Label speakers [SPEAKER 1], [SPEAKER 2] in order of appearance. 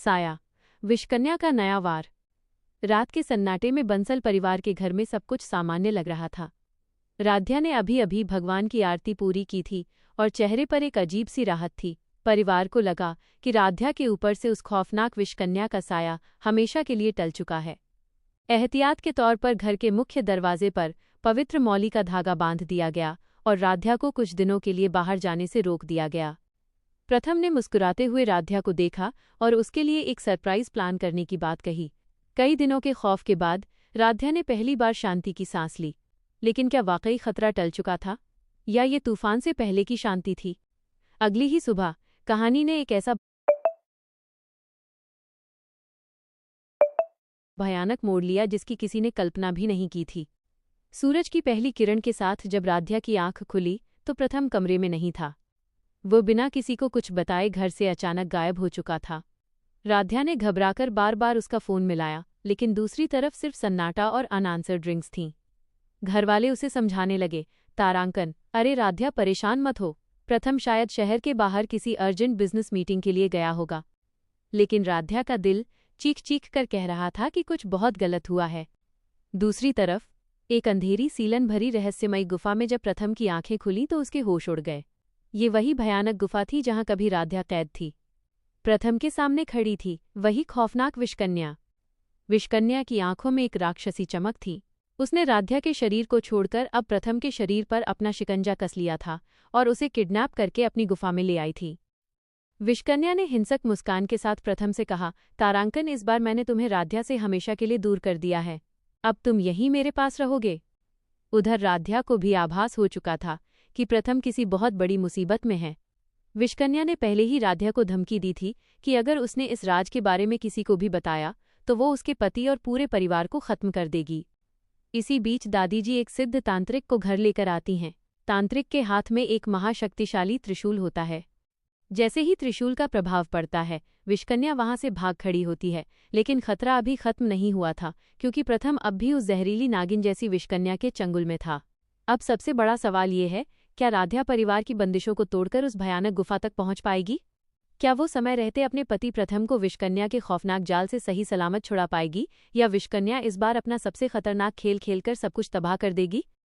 [SPEAKER 1] साया, विषकन्या का नया वार। रात के सन्नाटे में बंसल परिवार के घर में सब कुछ सामान्य लग रहा था। राध्या ने अभी अभी भगवान की आरती पूरी की थी और चेहरे पर एक अजीब सी राहत थी। परिवार को लगा कि राध्या के ऊपर से उस खौफनाक विषकन्या का साया हमेशा के लिए टल चुका है। एहतियात के तौर पर घर के मुख्य दरवाजे पर पवित्र मौली का धागा बांध दिया गया और राध्या को कुछ दिनों के लिए बाहर जाने से रोक दिया गया। प्रथम ने मुस्कुराते हुए राध्या को देखा और उसके लिए एक सरप्राइज प्लान करने की बात कही। कई दिनों के खौफ के बाद राध्या ने पहली बार शांति की सांस ली। लेकिन क्या वाकई खतरा टल चुका था, या ये तूफान से पहले की शांति थी? अगली ही सुबह कहानी ने एक ऐसा भयानक मोड़ लिया जिसकी किसी ने कल्पना भी नहीं की थी। सूरज की पहली किरण के साथ जब राध्या की आंख खुली तो प्रथम कमरे में नहीं था। वो बिना किसी को कुछ बताए घर से अचानक गायब हो चुका था। राध्या ने घबराकर बार बार उसका फोन मिलाया, लेकिन दूसरी तरफ सिर्फ सन्नाटा और अनआंसर्ड रिंग्स थीं। घरवाले उसे समझाने लगे, तारांकन, अरे राध्या परेशान मत हो, प्रथम शायद शहर के बाहर किसी अर्जेंट बिजनेस मीटिंग के लिए गया होगा। लेकिन राध्या का दिल चीख चीख कर कह रहा था कि कुछ बहुत गलत हुआ है। दूसरी तरफ एक अंधेरी सीलन भरी रहस्यमयी गुफा में जब प्रथम की आंखें खुलीं तो उसके होश उड़ गए। ये वही भयानक गुफा थी जहां कभी राध्या कैद थी। प्रथम के सामने खड़ी थी वही खौफनाक विषकन्या। विषकन्या की आंखों में एक राक्षसी चमक थी। उसने राध्या के शरीर को छोड़कर अब प्रथम के शरीर पर अपना शिकंजा कस लिया था और उसे किडनैप करके अपनी गुफा में ले आई थी। विषकन्या ने हिंसक मुस्कान के साथ प्रथम से कहा, तारांकन, इस बार मैंने तुम्हें राध्या से हमेशा के लिए दूर कर दिया है। अब तुम यहीं मेरे पास रहोगे। उधर राध्या को भी आभास हो चुका था कि प्रथम किसी बहुत बड़ी मुसीबत में है। विषकन्या ने पहले ही राध्या को धमकी दी थी कि अगर उसने इस राज के बारे में किसी को भी बताया तो वो उसके पति और पूरे परिवार को खत्म कर देगी। इसी बीच दादी जी एक सिद्ध तांत्रिक को घर लेकर आती हैं। तांत्रिक के हाथ में एक महाशक्तिशाली त्रिशूल होता है। जैसे ही त्रिशूल का प्रभाव पड़ता है, विषकन्या वहां से भाग खड़ी होती है। लेकिन खतरा अभी खत्म नहीं हुआ था, क्योंकि प्रथम अब भी उस जहरीली नागिन जैसी विषकन्या के चंगुल में था। अब सबसे बड़ा सवाल ये है, क्या राध्या परिवार की बंदिशों को तोड़कर उस भयानक गुफा तक पहुंच पाएगी? क्या वो समय रहते अपने पति प्रथम को विषकन्या के खौफनाक जाल से सही सलामत छुड़ा पाएगी, या विषकन्या इस बार अपना सबसे खतरनाक खेल खेलकर सब कुछ तबाह कर देगी?